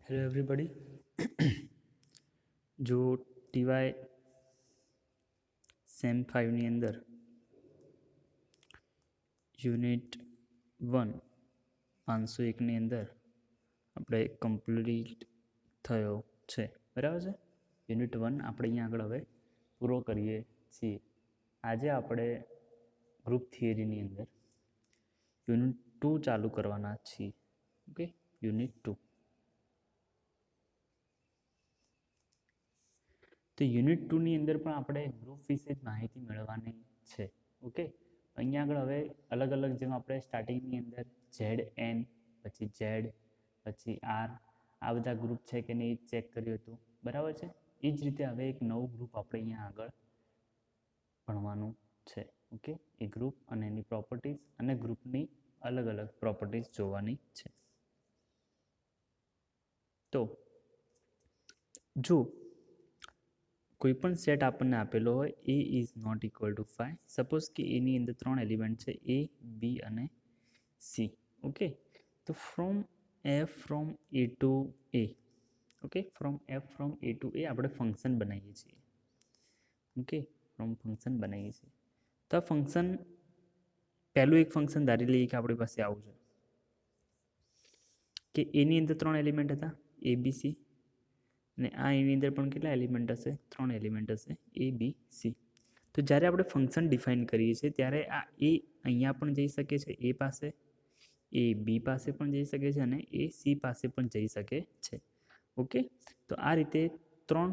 Hello everybody. જો ટીવાય same 5ની અંદર unit 1 501ની અંદર આપણે કમ્પ્લીટ થયો છે, બરાબર છે. યુનિટ 1 આપણે અહીંયા આગળ હવે પૂરો કરીએ છીએ. આજે આપણે ગ્રુપ થિયરીની અંદર યુનિટ 2 ચાલુ કરવાના છીએ. Okay, unit 2. તો યુનિટ 2ની અંદર પણ આપણે ગ્રુપ વિશે જ માહિતી મેળવવાની છે. ઓકે, અહીંયા આગળ હવે અલગ અલગ જેમ આપણે સ્ટાર્ટિંગની અંદર ZN, પછી Z, પછી R, આ બધા ગ્રુપ છે કે નહીં ચેક કર્યું હતું, બરાબર છે. એ જ રીતે હવે એક નવું ગ્રુપ આપણે અહીંયા આગળ ભણવાનું છે. ઓકે, એ ગ્રુપ અને એની પ્રોપર્ટીઝ અને ગ્રુપની અલગ અલગ પ્રોપર્ટીઝ જોવાની છે. તો જો કોઈ પણ સેટ આપણને આપેલો હોય A is not equal to 5, suppose કે એની અંદર 3 એલિમેન્ટ છે A, B અને C. ઓકે, તો from A to A, okay, from A to A આપણે ફંક્શન બનાવીએ છીએ. ઓકે, ફંક્શન બનાવીએ છીએ. તો આ ફંક્શન પહેલું એક ફંક્શન ધારી લઈએ કે આપણી પાસે આવું છે કે એની અંદર 3 એલિમેન્ટ હતા A, B, C, અને આ એની અંદર પણ કેટલા એલિમેન્ટ હશે? 3 એલિમેન્ટ હશે A, B, C. તો જ્યારે આપણે ફંક્શન ડિફાઇન કરીએ છીએ ત્યારે આ A અહીંયા પણ જઈ શકે છે A પાસે, A B પાસે પણ જઈ શકે છે અને A C પાસે પણ જઈ શકે છે. ઓકે, તો આ રીતે 3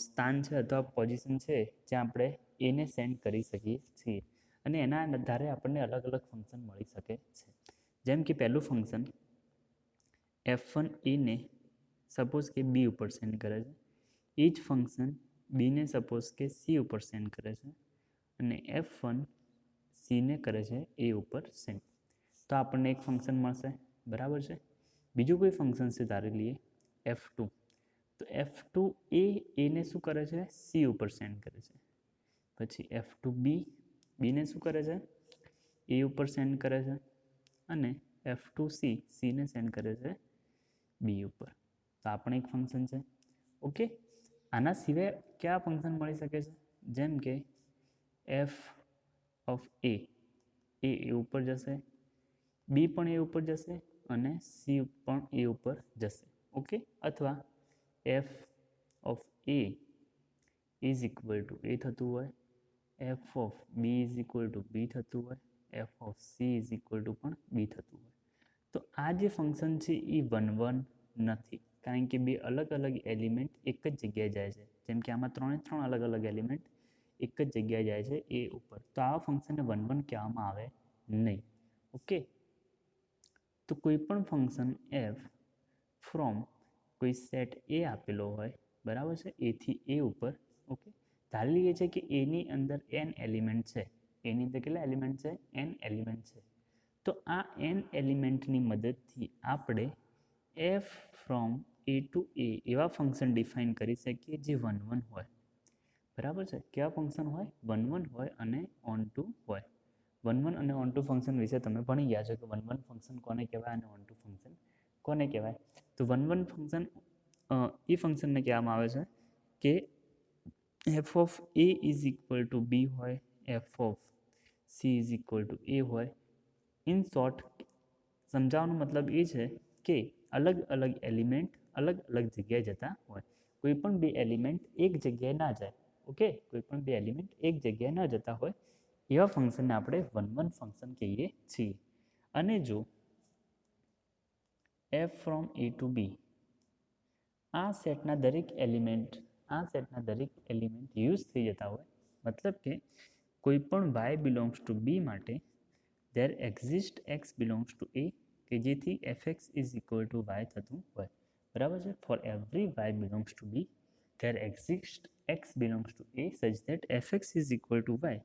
સ્થાન છે અથવા પોઝિશન છે જ્યાં આપણે એને સેન્ડ કરી શકીએ છીએ અને એના આધારે આપણને અલગ અલગ ફંક્શન મળી શકે છે. જેમ કે પહેલું ફંક્શન F1 એને સપોઝ કે B ઉપર સેન્ડ કરે છે, એ જ ફંક્શન બીને સપોઝ કે C ઉપર સેન્ડ કરે છે અને F1 Cને કરે છે A ઉપર સેન્ડ. તો આપણને એક ફંક્શન મળશે, બરાબર છે. બીજું કોઈ ફંક્શન છે ધારી લઈએ F2. તો F2 એને શું કરે છે? C ઉપર સેન્ડ કરે છે. પછી F2 બીને શું કરે છે? A ઉપર સેન્ડ કરે છે અને F2 Cને સેન્ડ કરે છે B ઉપર. તો આ પણ એક ફંક્શન છે. ઓકે, આના સિવાય કયા ફંક્શન મળી શકે છે? જેમ કે F ઓફ A ઉપર જશે, B પણ A ઉપર જશે અને C પણ A ઉપર જશે. ઓકે, અથવા F of A is equal two A થતું હોય, F of B is equal two B થતું હોય, F of C is equal two પણ B થતું હોય. તો આ જે ફંક્શન છે એ 1 1 નથી, કારણ કે બે અલગ અલગ એલિમેન્ટ એક જ જગ્યાએ જાય છે. જેમ કે આમાં 3 અલગ અલગ એલિમેન્ટ એક જ જગ્યાએ જાય છે A ઉપર. તો આ ફંક્શનને 1 1 કહેવામાં આવે નહીં. ઓકે, તો કોઈ પણ ફંક્શન f ફ્રોમ કોઈ સેટ A આપેલો હોય, બરાબર છે, A થી A ઉપર. ઓકે, ધારી લઈએ છે કે એની અંદર n એલિમેન્ટ છે. એની અંદર કેટલા એલિમેન્ટ છે? n એલિમેન્ટ છે. તો આ n એલિમેન્ટની મદદથી આપણે f from A to A એવા ફંક્શન ડિફાઇન કરી શકીએ જે 1 1 હોય, બરાબર છે. કેવા ફંક્શન હોય? 1 1 હોય અને ઓન ટુ હોય. 1 1 અને ઓન ટુ ફંક્શન વિશે તમે ભણી ગયા છો કે 1 1 ફંક્શન કોને કહેવાય અને ઓન ટુ ફંક્શન કોને કહેવાય. તો 1 1 ફંક્શન એ ફંક્શનને કહેવામાં આવે છે કે f of A is equal two B હોય, f of C is equal two A હોય. ઇન શોર્ટ, સમજાવવાનો મતલબ એ છે કે અલગ અલગ એલિમેન્ટ અલગ અલગ જગ્યાએ જતા હોય. કોઈ પણ બે એલિમેન્ટ એક જગ્યાએ ના જાય. ઓકે, કોઈ પણ બે એલિમેન્ટ એક જગ્યાએ ન જતા હોય એવા ફંક્શનને આપણે 1 1 ફંક્શન કહીએ છીએ. અને જો f from A to B આ સેટના દરેક એલિમેન્ટ યુઝ થઈ જતા હોય, મતલબ કે કોઈ પણ y બિલોંગ્સ ટુ B માટે there exist x belongs to A, કે જેથી fx is equal to y થતું હોય, બરાબર છે. For every y belongs to B there exists x belongs to A such that fx is equal to y.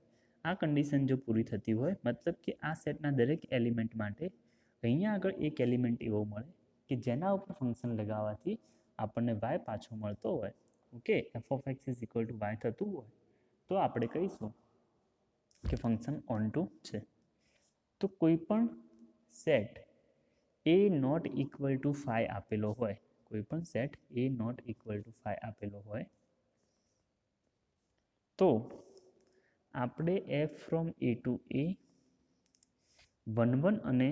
આ condition જો પૂરી થતી હોય, મતલબ કે આ સેટના દરેક એલિમેન્ટ માટે અહીંયા આગળ એક એલિમેન્ટ એવો મળે કે જેના ઉપર ફંક્શન લગાવવાથી આપણને y પાછો મળતો હોય. Okay, f of x is equal to y થતું હોય તો આપણે કહીશું કે ફંક્શન ઓન ટુ છે. તો કોઈ પણ set A not equal to 5 આપેલો હોય, કોઈ પણ set A not equal to 5 આપેલો હોય તો આપણે f from A to A 1 અને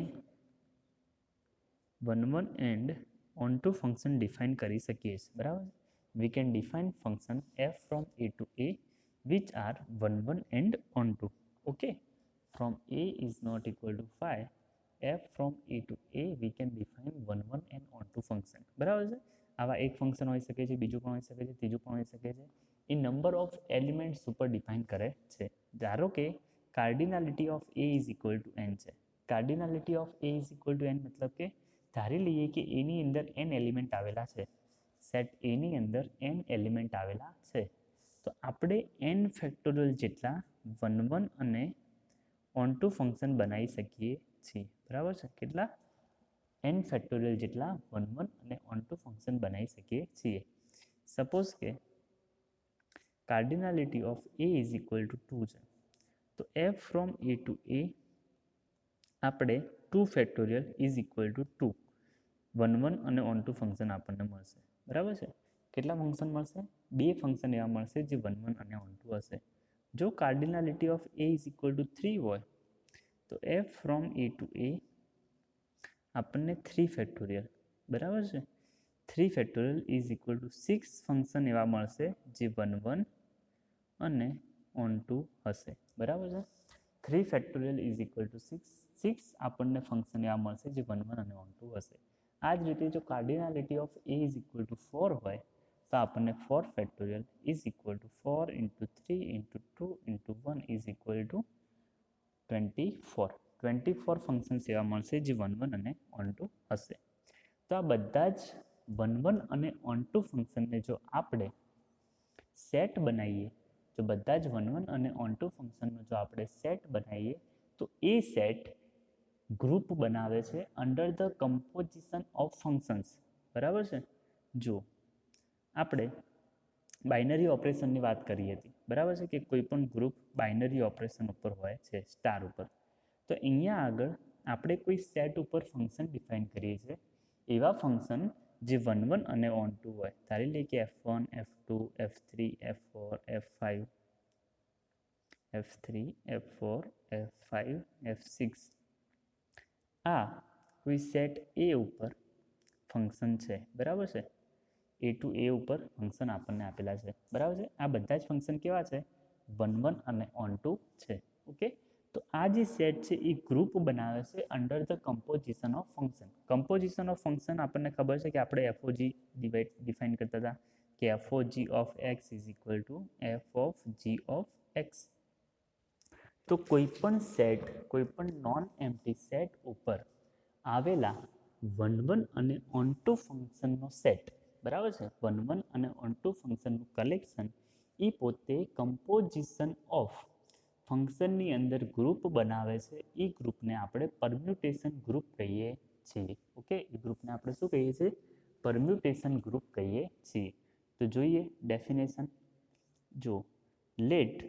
1 and onto function define કરી શકીએ છીએ, બરાબર. We can define function f from A to A which are 1 and onto. Okay, from A is not equal to 5, f from A to A V can define 1 and onto function, બરાબર છે. આવા એક function હોઈ શકે છે, બીજું પણ હોઈ શકે છે, ત્રીજું પણ હોઈ શકે છે. એ નંબર ઓફ એલિમેન્ટ્સ ઉપર ડિફાઇન કરે છે. ધારો કે cardinality of A is equal to n છે. Cardinality of A is equal to n મતલબ કે ધારી લઈએ કે એની અંદર એન એલિમેન્ટ આવેલા છે, સેટ એની અંદર એન એલિમેન્ટ આવેલા છે, તો આપણે એન ફેક્ટોરિયલ જેટલા 1 અને ઓન ટુ ફંક્શન બનાવી શકીએ છીએ, બરાબર છે. કેટલા? એન ફેક્ટોરિયલ જેટલા 1 અને ઓન ટુ ફંક્શન બનાવી શકીએ છીએ. સપોઝ કે cardinality of A is equal to 2 છે, તો f from A to A આપણે 2 ફેક્ટોરિયલ ઇઝ ઇક્વલ ટુ 2 1 અને ઓન ટુ ફંક્શન આપણને મળશે, બરાબર છે. કેટલા ફંક્શન મળશે? 2 ફંક્શન એવા મળશે જે 1 અને ઓન ટુ હશે. જો cardinality of A is equal to 3 હોય તો f from A to A આપણને 3 ફેક્ટોરિયલ, બરાબર છે. 3 factorial is equal to 6 function એવા મળશે જે 1 અને ઓન ટુ હશે, બરાબર છે. 3 ફેક્ટોરિયલ ઇઝ ઇક્વલ ટુ 6 આપણને ફંક્શન એવા મળશે જે 1 અને ઓન ટુ હશે. આ જ રીતે જો cardinality of A is equal to 4 હોય તો આપણને 4 factorial is equal to 4 into 3 into 2 into 1 is equal to 24 functions એવા મળશે જે 1 અને ઓન ટુ હશે. તો આ બધા જ 1 અને ઓન ટુ ફંક્શનને જો આપણે સેટ બનાવીએ, જો બધા જ 1 અને ઓન ટુ ફંક્શનનો જો આપણે સેટ બનાવીએ તો એ સેટ ગ્રુપ બનાવે છે under the composition of functions, બરાબર છે. જો આપણે બાઇનરી ઓપરેશનની વાત કરી હતી, બરાબર છે, કે કોઈ પણ ગ્રુપ બાઇનરી ઓપરેશન ઉપર હોય છે, સ્ટાર ઉપર. તો અહીંયા આગળ આપણે કોઈ સેટ ઉપર ફંક્શન ડિફાઇન કરીએ છીએ, એવા ફંક્શન જે 1 અને ઓન ટુ હોય. ધારી લઈએ કે F1, F2, F3, F4, F5, F3, F4, F5, F6 આ કોઈ સેટ એ ઉપર ફંક્શન છે, બરાબર છે. એ ટુ એ ઉપર ફંક્શન આપણને આપેલા છે, બરાબર છે. આ બધા જ ફંક્શન કેવા છે? 1 અને ઓન ટુ છે. ઓકે, તો આ જે સેટ છે એ ગ્રુપ બનાવે છે under the composition of function. Composition of function આપણને ખબર છે કે આપણે એફઓજી ડિફાઇન કરતા હતા કે f o g of x is equal to f of g of x. તો કોઈ પણ સેટ, કોઈ પણ નોન એમ્પ્ટી સેટ ઉપર આવેલા 1 અને ઓન ટુ ફંક્શનનો સેટ, બરાબર છે. 1 અને ઓન ટુ ફંક્શનનું કલેક્શન એ પોતે કમ્પોઝિશન ઓફ ફંક્શનની અંદર ગ્રુપ બનાવે છે. એ ગ્રુપને આપણે પરમ્યુટેશન ગ્રુપ કહીએ છીએ. ઓકે, એ ગ્રુપને આપણે શું કહીએ છીએ? પરમ્યુટેશન ગ્રુપ કહીએ છીએ. તો જોઈએ ડેફિનેશન. જો late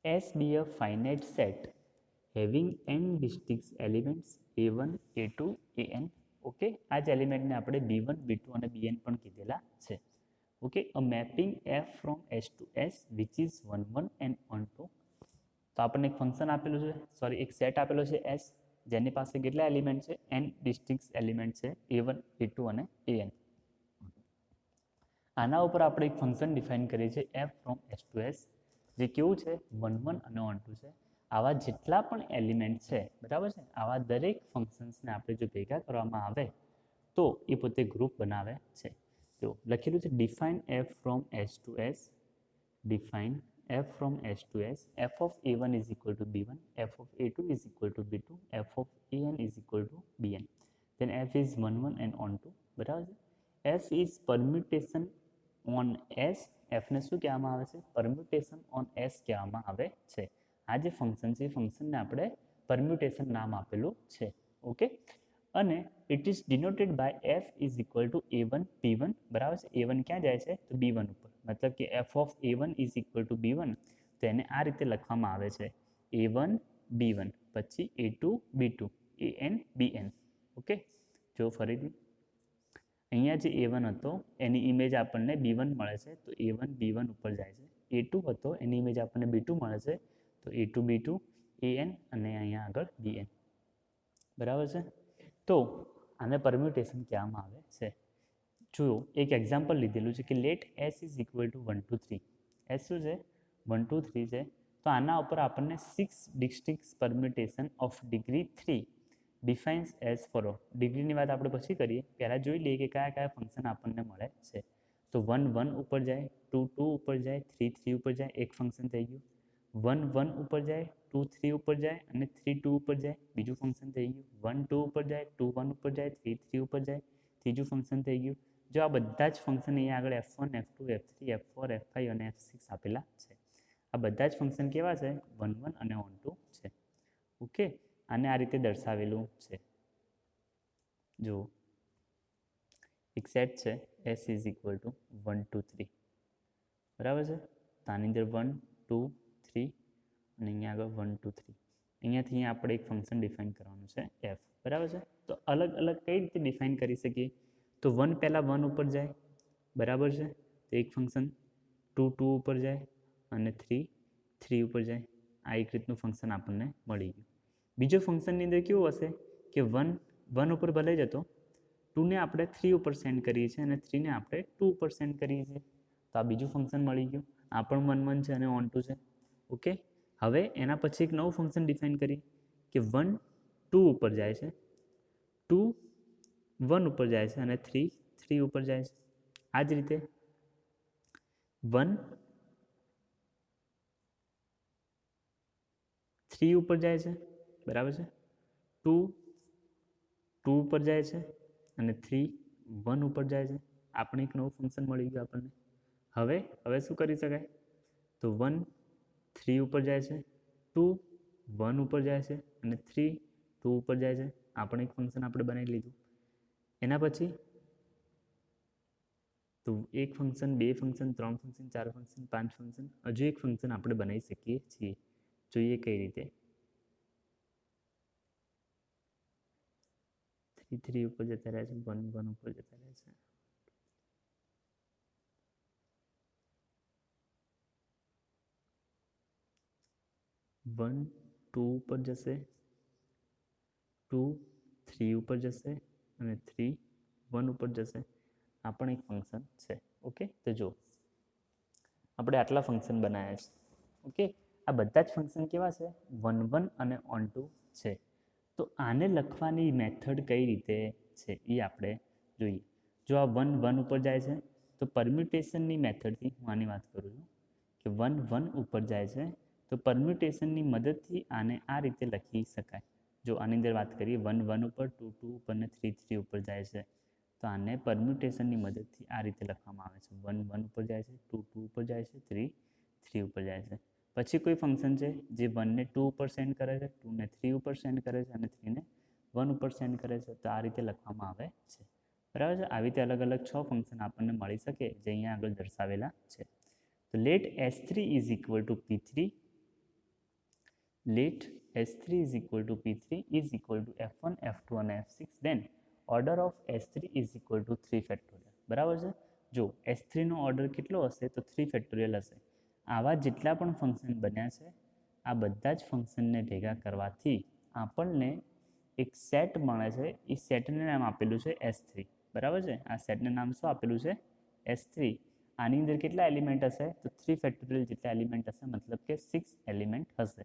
S be a finite set having n distinct elements a1, a2, an. Okay, આ જ એલિમેન્ટને આપણે b1, b2 અને bn પણ કીધેલા છે. Okay, a mapping f from s to s which is 1 and on to. તો આપણને એક ફંક્શન આપેલું છે, સોરી એક સેટ આપેલો છે s, જેની પાસે કેટલા એલિમેન્ટ છે? n ડિસ્ટિંક્ટ એલિમેન્ટ છે a1, a2 અને an. આના ઉપર આપણે એક ફંક્શન ડિફાઇન કરીએ છીએ f from s to s, જે કેવું છે? 1 અને ઓન ટુ છે. આવા જેટલા પણ એલિમેન્ટ છે, બરાબર છે, આવા દરેક ફંક્શન્સને આપણે જો ભેગા કરવામાં આવે તો એ પોતે ગ્રુપ બનાવે છે. તો લખેલું છે define f from s to s, define f from s to s, f of a1 is equal to b1, f of a2 is equal to b2, f of an is equal to bn. then f is 1 and on to, બરાબર છે. f is permutation on s, f ને શું કહેવામાં આવે છે? Permutation on s કહેવામાં આવે છે. આ જે ફંક્શન છે એ ફંક્શનને આપણે પરમ્યુટેશન નામ આપેલું છે. ઓકે, અને it is denoted by f is equal to a1 b1, બરાબર છે. a1 ક્યાં જાય છે? તો b1 ઉપર, મતલબ કે f of a1 is equal two b1, તો એને આ રીતે લખવામાં આવે છે a1 b1, પછી a2 b2, AN BN. Okay, જો ફરીથી અહીંયા જે A1 હતો એની ઇમેજ આપણને B1 મળે છે, તો A1 B1 ઉપર જાય છે. A2 હતો એની ઇમેજ આપણને B2 મળે છે, તો A2 B2 AN અને અહીંયા આગળ BN. બરાબર છે. તો આને પરમ્યુટેશન કહેવામાં આવે છે. જો એક એક્ઝામ્પલ લીધેલું છે કે let S is equal to 1 2 3. S શું છે? 1 2 3 છે. તો આના ઉપર આપણને 6 distinct permutation of degree 3 defines as follow. ડિગ્રીની વાત આપણે પછી કરીએ, પહેલાં જોઈ લઈએ કે કયા કયા ફંક્શન આપણને મળે છે. તો 1 1 ઉપર જાય, 2 2 ઉપર જાય, 3 3 ઉપર જાય, એક ફંક્શન થઈ ગયું. 1 1 ઉપર જાય, 2 3 ઉપર જાય અને 3 2 ઉપર જાય, બીજું ફંક્શન થઈ ગયું. 1 2 ઉપર જાય, 2 1 ઉપર જાય, 3 3 ઉપર જાય, ત્રીજું ફંક્શન થઈ ગયું. જો આ બધા જ ફંક્શન અહીંયા આગળ F1 F2 F3 F4 F5 અને F6 આપેલા છે. આ બધા જ ફંક્શન કેવા છે? 1 1 અને ઓન 2 છે. ઓકે, આને આ રીતે દર્શાવેલું છે. જો એક સેટ છે S ઇઝ ઇક્વલ ટુ 1 2 3. બરાબર છે. તો આની અંદર 1 2 3 અને અહીંયા આગળ 1 2 3. અહીંયાથી આપણે એક ફંક્શન ડિફાઇન કરવાનું છે F. બરાબર છે. તો અલગ અલગ કઈ રીતે ડિફાઇન કરી શકીએ? તો 1 પહેલાં 1 ઉપર જાય, બરાબર છે. તો એક ફંક્શન 2 2 ઉપર જાય અને 3 3 ઉપર જાય. આ એક રીતનું ફંક્શન આપણને મળી ગયું. બીજો ફંક્શનની અંદર કેવું હશે કે 1 1 ઉપર ભલે જતો, 2ને આપણે 3 ઉપર સેન્ડ કરીએ છીએ અને 3ને આપણે 2 ઉપર સેન્ડ કરીએ છીએ. તો આ બીજું ફંક્શન મળી ગયું. આ પણ 1 1 છે અને ઓન 2 છે. ઓકે, હવે એના પછી એક નવું ફંક્શન ડિફાઇન કરીએ કે 1 2 ઉપર જાય છે, 2 1 ઉપર જાય છે અને 3 3 ઉપર જાય છે. આ જ રીતે 1 3 ઉપર જાય છે, બરાબર છે. 2 2 ઉપર જાય છે અને 3 1 ઉપર જાય છે. આપણે એક નવું ફંક્શન મળી ગયું આપણને. હવે શું કરી શકાય? તો 1 3 ઉપર જાય છે, 2 1 ઉપર જાય છે અને 3 2 ઉપર જાય છે. આપણે એક ફંક્શન આપણે બનાવી લીધું. એના પછી તો એક ફંક્શન, બે ફંક્શન, 3 ફંક્શન, 4 ફંક્શન, 5 ફંક્શન, હજુ એક ફંક્શન આપણે બનાવી શકીએ છીએ. જોઈએ કઈ રીતે. 3 3 ઉપર જતા રહે છે, 1 1 ઉપર જતા રહે છે. વન 2 ઉપર જશે, 2 3 ઉપર જશે અને 3 1 ઉપર જશે. આ પણ એક ફંક્શન છે. ઓકે, તો જો આપણે આટલા ફંક્શન બનાવ્યા છે. ઓકે, આ બધા જ ફંક્શન કેવા છે? 1 1 અને ઓન 2 છે. તો આને લખવાની મેથડ કઈ રીતે છે એ આપણે જોઈએ. જો આ 1 1 ઉપર જાય છે તો પરમ્યુટેશનની મેથડથી હું આની વાત કરું છું કે 1 1 ઉપર જાય છે તો પરમ્યુટેશનની મદદથી આને આ રીતે લખી શકાય. જો આની અંદર વાત કરીએ 1 1 ઉપર, 2 2 ઉપર ને 3 3 ઉપર જાય છે તો આને પરમ્યુટેશનની મદદથી આ રીતે લખવામાં આવે છે. 1 1 ઉપર જાય છે, 2 2 ઉપર જાય છે, 3 3 ઉપર જાય છે. પછી કોઈ ફંક્શન છે જે 1 ને 2 ઉપર સેન્ડ કરે છે, 2 ને 3 ઉપર સેન્ડ કરે છે અને 3 ને 1 ઉપર સેન્ડ કરે છે. તો આ રીતે લખવામાં આવે છે. બરાબર છે. આવી રીતે અલગ અલગ 6 ફંક્શન આપણને મળી શકે જે અહીંયા આગળ દર્શાવેલા છે. તો let S3 is equal to P3, let S3 is equal to P3 is equal to F1, F2 અને F6, then order of S3 is equal to 3 factorial. બરાબર છે. જો S3 નો ઓર્ડર કેટલો હશે તો 3 ફેક્ટોરિયલ હશે. આવા જેટલા પણ ફંક્શન બન્યા છે આ બધા જ ફંક્શનને ભેગા કરવાથી આપણને એક સેટ મળે છે. એ સેટને નામ આપેલું છે S3. બરાબર છે. આ સેટને નામ શું આપેલું છે? S3. આની અંદર કેટલા એલિમેન્ટ હશે તો 3 ફેક્ટોરિયલ જેટલા એલિમેન્ટ હશે, મતલબ કે 6 એલિમેન્ટ હશે.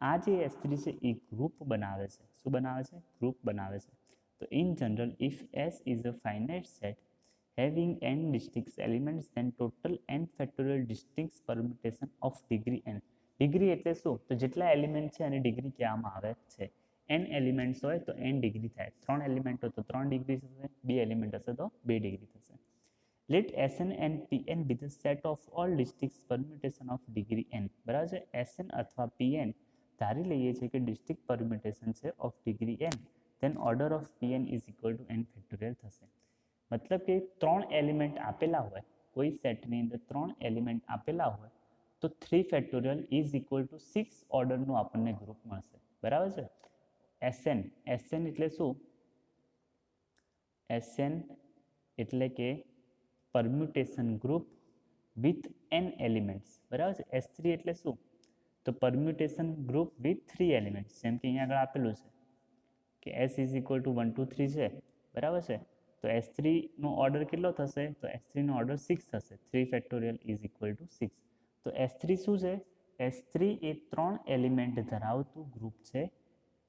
આ જે S3 છે એ ગ્રુપ બનાવે છે. શું બનાવે છે? ગ્રુપ બનાવે છે. તો in general if S is a finite set having n distinct elements then total n factorial distinct permutation of degree n. Degree એટલે શું? તો જેટલા એલિમેન્ટ છે એની ડિગ્રી કહેવામાં આવે છે. n એલિમેન્ટ્સ હોય તો n ડિગ્રી થાય. 3 એલિમેન્ટ હોય તો 3 ડિગ્રી થશે, 2 એલિમેન્ટ હશે તો 2 ડિગ્રી થશે. Let Sn and Pn be the set of all distinct permutation of degree n. બરાબર છે. Sn અથવા Pn ધારી લઈએ છીએ કે ડિસ્ટિંક્ટ પરમ્યુટેશન છે of degree n, then order of Pn is equal to n factorial થશે. મતલબ કે 3 એલિમેન્ટ આપેલા હોય, કોઈ સેટની અંદર 3 એલિમેન્ટ આપેલા હોય તો 3 ફેક્ટોરિયલ ઇઝ ઇક્વલ ટુ 6 ઓર્ડરનું આપણને ગ્રુપ મળશે. બરાબર છે. SN એટલે શું? SN એટલે કે permutation group with n elements, બરાબર છે. S3 એટલે શું? તો પરમ્યુટેશન ગ્રુપ વિથ 3 એલિમેન્ટ્સ. જેમ કે અહીંયા આગળ આપેલું છે કે S ઇઝ ઇક્વલ ટુ 1 2 3 છે, બરાબર છે. તો S3નો ઓર્ડર કેટલો થશે? તો S3નો ઓર્ડર 6 થશે. 3 ફેક્ટોરિયલ ઇઝ ઇક્વલ ટુ 6. તો S3 શું છે? S3 એ 3 એલિમેન્ટ ધરાવતું ગ્રુપ છે.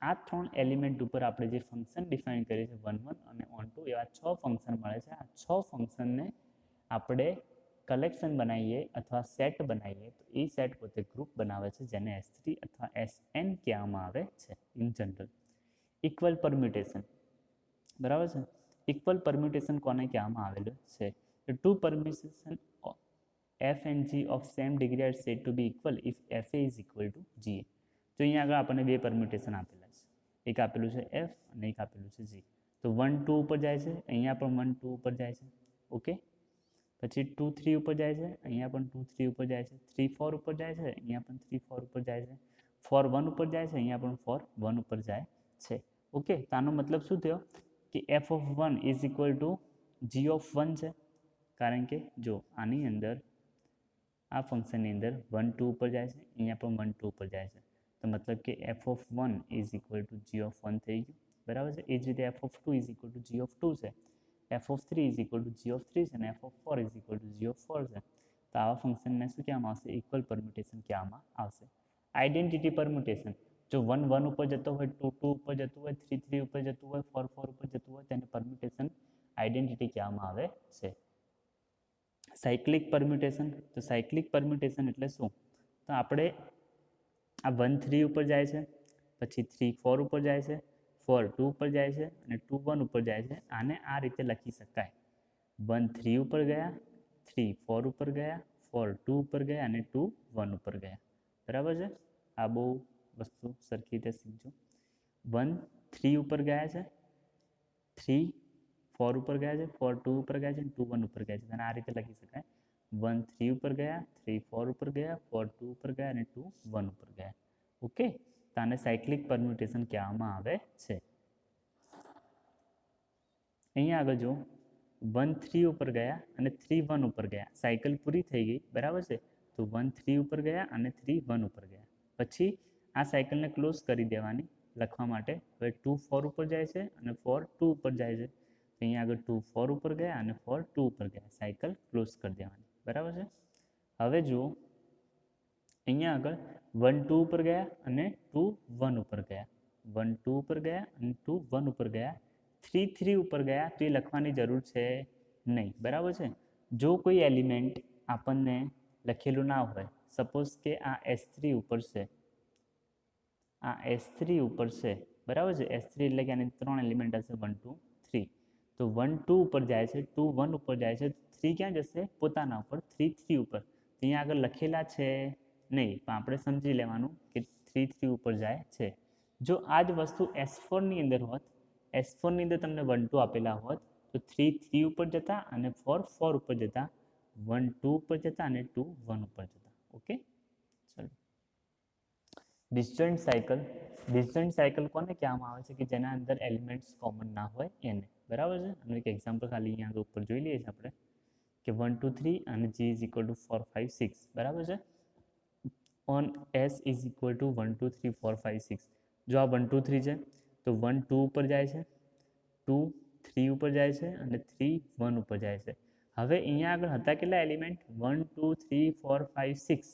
આ 3 એલિમેન્ટ ઉપર આપણે જે ફંક્શન ડિફાઇન કરીએ છીએ 1 1 અને on 2, એવા 6 ફંક્શન મળે છે. આ 6 ફંક્શનને આપણે કલેક્શન બનાવીએ અથવા સેટ બનાવીએ તો એ સેટ પોતે ગ્રુપ બનાવે છે, જેને S3 અથવા SN કહેવામાં આવે છે ઇન જનરલ. ઇક્વલ પરમ્યુટેશન, બરાબર છે. ઇક્વલ પરમ્યુટેશન કોને કહેવામાં આવેલું છે? Two permutation f and g of same degree are said to be equal if fa is equal to ga. તો અહીંયા આગળ આપણને બે પરમ્યુટેશન આપેલા છે. એક આપેલું છે f અને એક આપેલું છે g. તો 1 2 ઉપર જાય છે, અહીંયા પણ 1 2 ઉપર જાય છે. ઓકે, પછી 2 3 ઉપર જાય છે, અહીંયા પણ 2 3 ઉપર જાય છે. 3 4 ઉપર જાય છે, અહીંયા પણ 3 4 ઉપર જાય છે. 4 1 ઉપર જાય છે, અહીંયા પણ 4 1 ઉપર જાય છે. ઓકે, તો આનો મતલબ શું થયો કે f of 1 is equal two g of 1 છે. કારણ કે જો આની અંદર આ ફંક્શનની અંદર 1 2 ઉપર જાય છે, અહીંયા પણ 1 2 ઉપર જાય છે. તો મતલબ કે f of 1 is equal two g of 1 થઈ ગયું, બરાબર છે. એ જ રીતે f of 2 is equal two g of 2 છે. f of 3 is equal two g of 3 છે અને f of 4 is equal two g of 4 છે. તો આવા ફંક્શનને શું કહેવામાં આવશે? ઇક્વલ પરમ્યુટેશન કહેવામાં આવશે. આઈડેન્ટિટી પરમ્યુટેશન, જો 1 1 ઉપર જતો હોય, 2 2 ઉપર જતું હોય, 3 3 ઉપર જતું હોય, 4 4 ઉપર જતું હોય, તેને પરમ્યુટેશન આઈડેન્ટિટી કહેવામાં આવે છે. સાયક્લિક પરમ્યુટેશન, તો સાયક્લિક પરમ્યુટેશન એટલે શું? તો આપણે આ 1 3 ઉપર જાય છે, પછી 3 4 ઉપર જાય છે, 4 2 ઉપર જાય છે અને 2 1 ઉપર જાય છે. આને આ રીતે લખી શકાય: 1 3 ઉપર ગયા, 3 4 ઉપર ગયા, 4 2 ઉપર ગયા અને 2 1 ઉપર ગયા, બરાબર છે. આ બહુ વસ્તુ સરખી રીતે શીખજો. 1 3 ઉપર ગયા છે, 3 4 ઉપર ગયા છે, 4 2 ઉપર ગયા છે અને 2 1 ઉપર ગયા છે. અને આ રીતે લખી શકાય: 1 3 ઉપર ગયા, 3 4 ઉપર ગયા, 4 2 ઉપર ગયા અને 2 1 ઉપર ગયા. ઓકે, તો આને સાયક્લિક પરમ્યુટેશન કહેવામાં આવે છે. અહીંયા આગળ જો 1 3 ઉપર ગયા અને 3 1 ઉપર ગયા, સાયકલ પૂરી થઈ ગઈ, બરાબર છે. તો 1 3 ઉપર ગયા અને 3 1 ઉપર ગયા. પછી આ સાયકલને ક્લોઝ કરી દેવાની લખવા માટે. હવે 2 4 ઉપર જાય છે અને 4 2 ઉપર જાય છે. અહીંયા આગળ 2 4 ઉપર ગયા અને 4 2 ઉપર ગયા, સાયકલ ક્લોઝ કરી દેવાની, બરાબર છે. હવે જુઓ અહીંયા આગળ 1 2 ઉપર ગયા અને 2 1 ઉપર ગયા, 1 2 ઉપર ગયા અને 2 1 ઉપર ગયા. 3 3 ઉપર ગયા તો એ લખવાની જરૂર છે નહીં, બરાબર છે. જો કોઈ એલિમેન્ટ આપણને લખેલું ના હોય, સપોઝ કે આ S3 ઉપર છે, આ S3 ઉપર છે, બરાબર છે. S3 એટલે કે આની 3 એલિમેન્ટ હશે 1 2 3. તો 1 2 ઉપર જાય છે, 2 1 ઉપર જાય છે, 3 ક્યાં જશે? પોતાના ઉપર. 3 3 ઉપર અહીંયા આગળ લખેલા છે નહીં, પણ આપણે સમજી લેવાનું કે 3 3 ઉપર જાય છે. જો આ જ વસ્તુ S4 ની અંદર હોત, S4 ની અંદર તમને 1 2 આપેલા હોત, તો 3 3 ઉપર જતા અને 4 4 ઉપર જતા, 1 2 ઉપર જતા અને 2 1 ઉપર જતા. ઓકે, ચલો. ડિસજોઇન્ટ સાયકલ, ડિસજોઇન્ટ સાયકલ કોને કહેવામાં આવે છે? કે જેના અંદર એલિમેન્ટ્સ કોમન ના હોય એને, બરાબર છે. આનું એક એક્ઝામ્પલ ખાલી અહીંયા ઉપર જોઈ લઈએ છીએ આપણે કે 1 2 3 અને g ઇઝ ઇક્વલ ટુ 4 5 6, બરાબર છે. On s is equal to 1 2 3 4 5 6. જો આ 1 2 3 છે તો 1 2 ઉપર જાય છે, 2 3 ઉપર જાય છે અને 3 1 ઉપર જાય છે. હવે અહીંયા આગળ હતા કેટલા એલિમેન્ટ? 1 2 3 4 5 6.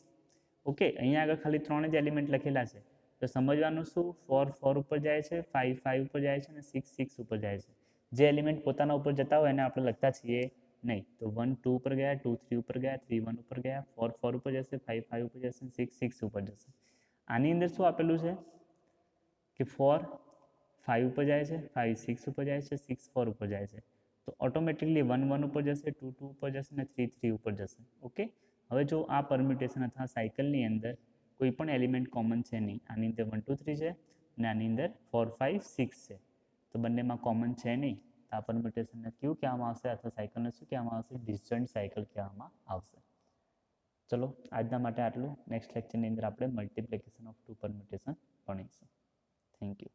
ઓકે, અહીંયા આગળ ખાલી 3 જ એલિમેન્ટ લખેલા છે. તો સમજવાનું શું? 4 4 ઉપર જાય છે, 5 5 ઉપર જાય છે અને 6 6 ઉપર જાય છે. જે એલિમેન્ટ પોતાના ઉપર જતા હોય એને આપણે લખતા છીએ નહીં. તો 1 2 ઉપર ગયા, 2 3 ઉપર ગયા, 3 1 ઉપર ગયા, 4 4 ઉપર જશે, 5 5 ઉપર જશે, 6 6 ઉપર જશે. આની અંદર શું આપેલું છે કે 4 5 ઉપર જાય છે, 5 6 ઉપર જાય છે, 6 4 ઉપર જાય છે. તો ઓટોમેટિકલી 1 1 ઉપર જશે, 2 2 ઉપર જશે અને 3 3 ઉપર જશે. ઓકે, હવે જો આ પરમ્યુટેશન અથવા સાયકલની અંદર કોઈ પણ એલિમેન્ટ કોમન છે નહીં. આની અંદર 1 2 3 છે અને આની અંદર 4 5 6 છે. તો બંનેમાં કોમન છે નહીં. તો આ પરમ્યુટેશનને કયું કહેવામાં આવશે અથવા સાયકલને શું કહેવામાં આવશે? ડિસજોઇન્ટ સાયકલ કહેવામાં આવશે. ચલો, આજના માટે આટલું. નેક્સ્ટ લેક્ચરની અંદર આપણે મલ્ટિપ્લિકેશન ઓફ 2 પરમ્યુટેશન ભણીશું. Thank you.